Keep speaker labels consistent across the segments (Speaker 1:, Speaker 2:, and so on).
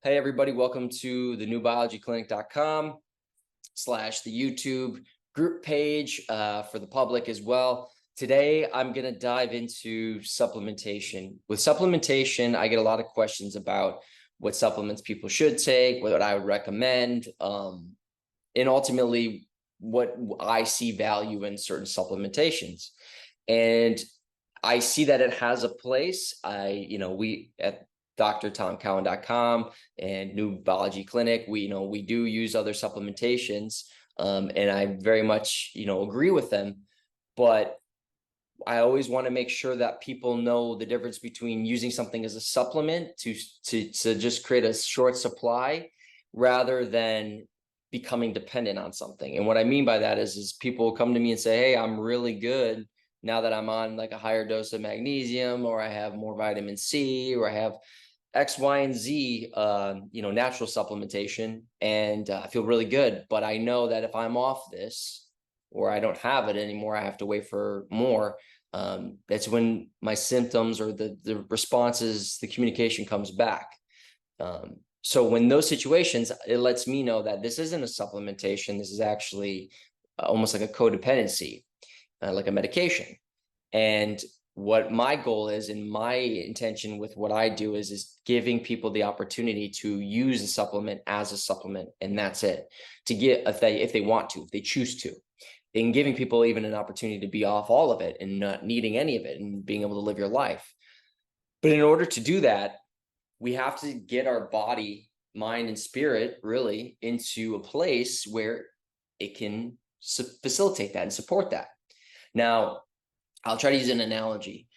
Speaker 1: Hey, everybody, welcome to the newbiologyclinic.com/the YouTube group page for the public as well. Today, I'm going to dive into supplementation. With supplementation, I get a lot of questions about what supplements people should take, what I would recommend, and ultimately what I see value in certain supplementations. And I see that it has a place. We at drtomcowan.com and New Biology Clinic, we do use other supplementations, and I very much, agree with them. But I always want to make sure that people know the difference between using something as a supplement to just create a short supply rather than becoming dependent on something. And what I mean by that is people come to me and say, hey, I'm really good now that I'm on like a higher dose of magnesium, or I have more vitamin C, or I have X, Y, and Z, natural supplementation, and I feel really good. But I know that if I'm off this, or I don't have it anymore, I have to wait for more. That's when my symptoms or the responses, the communication comes back. So when those situations, it lets me know that this isn't a supplementation. This is actually almost like a codependency, like a medication. And what my goal is, and my intention with what I do is giving people the opportunity to use a supplement as a supplement, and that's it. To get, if they want to, if they choose to, and giving people even an opportunity to be off all of it and not needing any of it and being able to live your life. But in order to do that, we have to get our body, mind, and spirit really into a place where it can facilitate that and support that. Now, I'll try to use an analogy.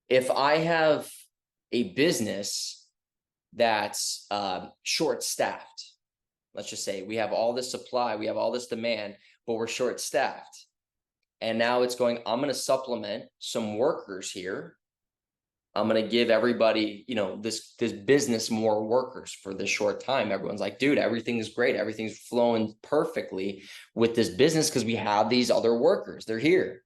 Speaker 1: If I have a business that's short-staffed, let's just say we have all this supply, we have all this demand, but we're short-staffed. And now it's going, I'm going to supplement some workers here. I'm going to give everybody, this business more workers for this short time. Everyone's like, dude, everything's great. Everything's flowing perfectly with this business because we have these other workers. They're here.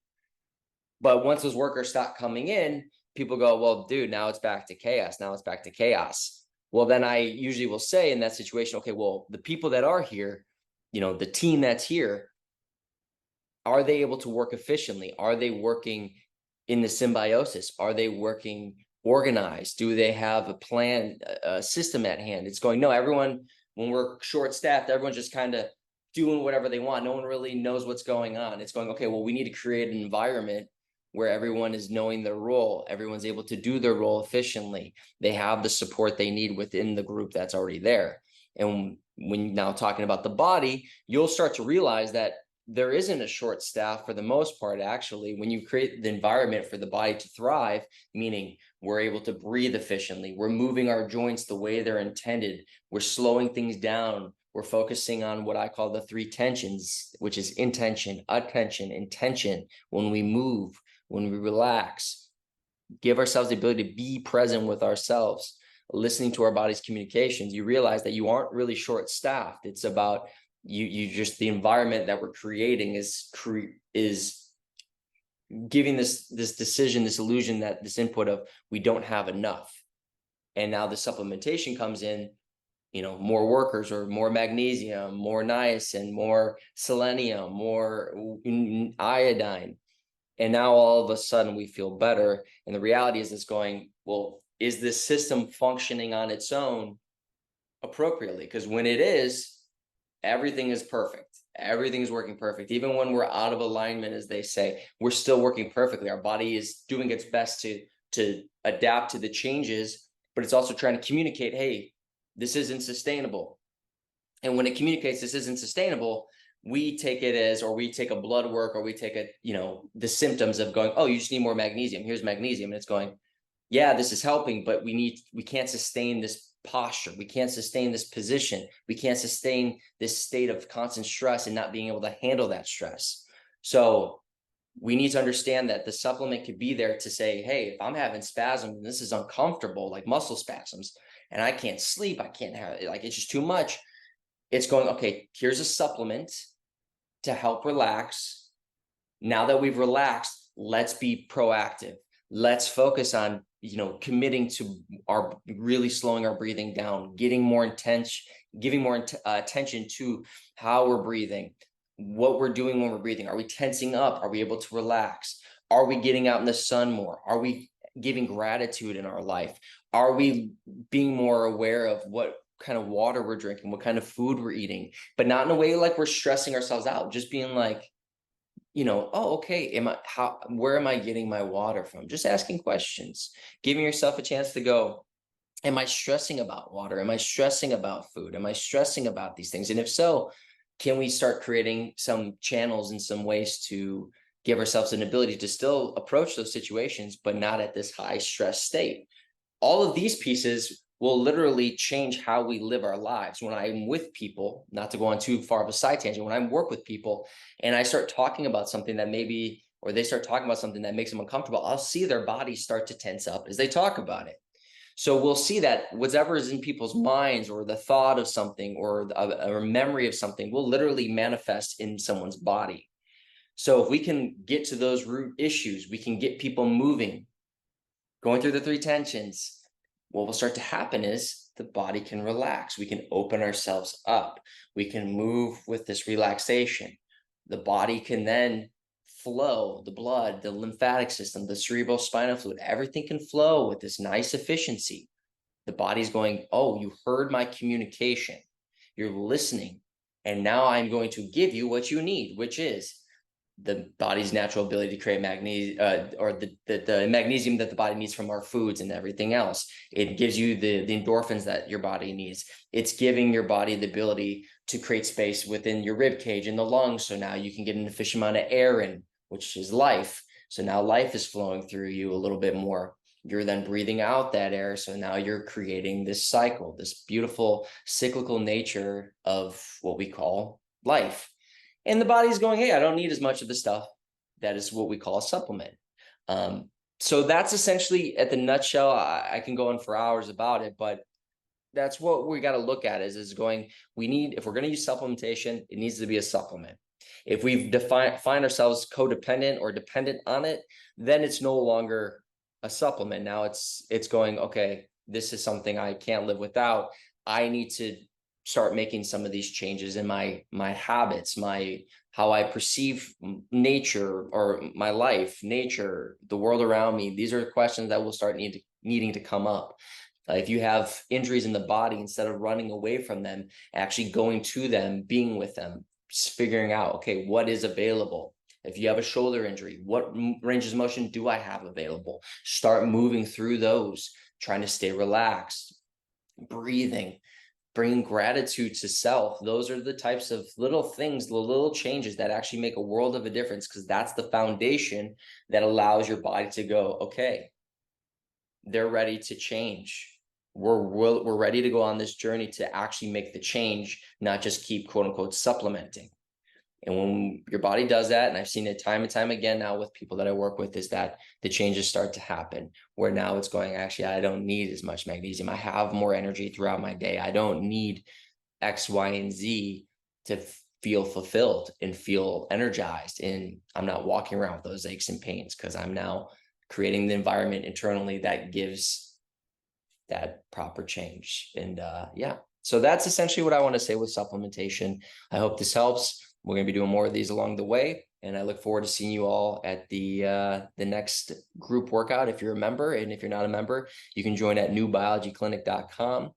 Speaker 1: But once those workers stop coming in, people go, well, dude, now it's back to chaos. Now it's back to chaos. Well, then I usually will say in that situation, okay, well, the people that are here, the team that's here, are they able to work efficiently? Are they working in the symbiosis? Are they working organized? Do they have a plan, a system at hand? It's going, no, everyone, when we're short-staffed, everyone's just kind of doing whatever they want. No one really knows what's going on. It's going, okay, well, we need to create an environment where everyone is knowing their role. Everyone's able to do their role efficiently. They have the support they need within the group that's already there. And when now talking about the body, you'll start to realize that there isn't a short staff for the most part. Actually, when you create the environment for the body to thrive, meaning we're able to breathe efficiently, we're moving our joints the way they're intended, we're slowing things down, we're focusing on what I call the three tensions, which is intention, attention, intention. When we move, when we relax, give ourselves the ability to be present with ourselves, listening to our body's communications, you realize that you aren't really short-staffed. It's about you just, the environment that we're creating is giving this decision, this illusion, that this input of we don't have enough. And now the supplementation comes in, more workers, or more magnesium, more niacin, more selenium, more iodine. And now all of a sudden we feel better. And the reality is it's going, well, is this system functioning on its own appropriately? Because when it is, everything is perfect. Everything is working perfect. Even when we're out of alignment, as they say, we're still working perfectly. Our body is doing its best to adapt to the changes, but it's also trying to communicate, hey, this isn't sustainable. And when it communicates this isn't sustainable, we take it as, or we take a blood work, or we take the symptoms of going, oh, you just need more magnesium. Here's magnesium. And it's going, yeah, this is helping, but we can't sustain this posture. We can't sustain this position. We can't sustain this state of constant stress and not being able to handle that stress. So we need to understand that the supplement could be there to say, hey, if I'm having spasms and this is uncomfortable, like muscle spasms, and I can't sleep, I can't have, like, it's just too much. It's going, okay, here's a supplement to help relax. Now that we've relaxed, let's be proactive. Let's focus on committing to our really slowing our breathing down, getting more intense, giving more attention to how we're breathing, what we're doing when we're breathing. Are we tensing up? Are we able to relax? Are we getting out in the sun more? Are we giving gratitude in our life? Are we being more aware of what kind of water we're drinking, what kind of food we're eating, but not in a way like we're stressing ourselves out, just being like, oh, okay, where am I getting my water from? Just asking questions, giving yourself a chance to go, am I stressing about water? Am I stressing about food? Am I stressing about these things? And if so, can we start creating some channels and some ways to give ourselves an ability to still approach those situations, but not at this high stress state? All of these pieces will literally change how we live our lives. When I'm with people, not to go on too far of a side tangent, when I work with people and I start talking about something that maybe, or they start talking about something that makes them uncomfortable, I'll see their bodies start to tense up as they talk about it. So we'll see that whatever is in people's minds, or the thought of something, or a memory of something, will literally manifest in someone's body. So if we can get to those root issues, we can get people moving, going through the three tensions. What will start to happen is the body can relax. We can open ourselves up. We can move with this relaxation. The body can then flow, the blood, the lymphatic system, the cerebral spinal fluid, everything can flow with this nice efficiency. The body's going, oh, you heard my communication. You're listening. And now I'm going to give you what you need, which is the body's natural ability to create magnesium, or the magnesium that the body needs from our foods and everything else. It gives you the endorphins that your body needs. It's giving your body the ability to create space within your rib cage and the lungs, so now you can get an efficient amount of air in, which is life. So now life is flowing through you a little bit more. You're then breathing out that air, so now you're creating this cycle, this beautiful cyclical nature of what we call life. And the body's going, hey, I don't need as much of the stuff. That is what we call a supplement. So that's essentially, at the nutshell. I can go on for hours about it, but that's what we got to look at is going, if we're going to use supplementation, it needs to be a supplement. If we find ourselves codependent or dependent on it, then it's no longer a supplement. Now it's going, okay, this is something I can't live without. I need to start making some of these changes in my habits, how I perceive nature, or my life, nature, the world around me. These are questions that will start needing to come up. If you have injuries in the body, instead of running away from them, actually going to them, being with them, figuring out, okay, what is available? If you have a shoulder injury, what ranges of motion do I have available? Start moving through those, trying to stay relaxed, breathing, bringing gratitude to self. Those are the types of little things, the little changes that actually make a world of a difference, because that's the foundation that allows your body to go, okay, they're ready to change. We're ready to go on this journey to actually make the change, not just keep quote unquote supplementing. And when your body does that, and I've seen it time and time again now with people that I work with, is that the changes start to happen, where now it's going, actually, I don't need as much magnesium. I have more energy throughout my day. I don't need X, Y, and Z to feel fulfilled and feel energized. And I'm not walking around with those aches and pains, because I'm now creating the environment internally that gives that proper change. And yeah, so that's essentially what I want to say with supplementation. I hope this helps. We're going to be doing more of these along the way, and I look forward to seeing you all at the next group workout. If you're a member, and if you're not a member, you can join at newbiologyclinic.com.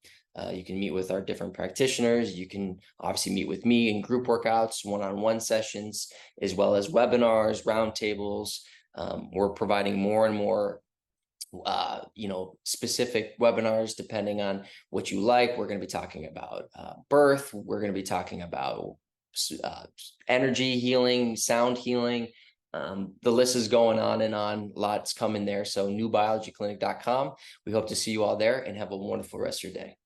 Speaker 1: You can meet with our different practitioners. You can obviously meet with me in group workouts, one-on-one sessions, as well as webinars, roundtables. We're providing more and more specific webinars depending on what you like. We're going to be talking about birth. We're going to be talking about energy healing, sound healing. The list is going on and on. Lots coming there. So newbiologyclinic.com. We hope to see you all there, and have a wonderful rest of your day.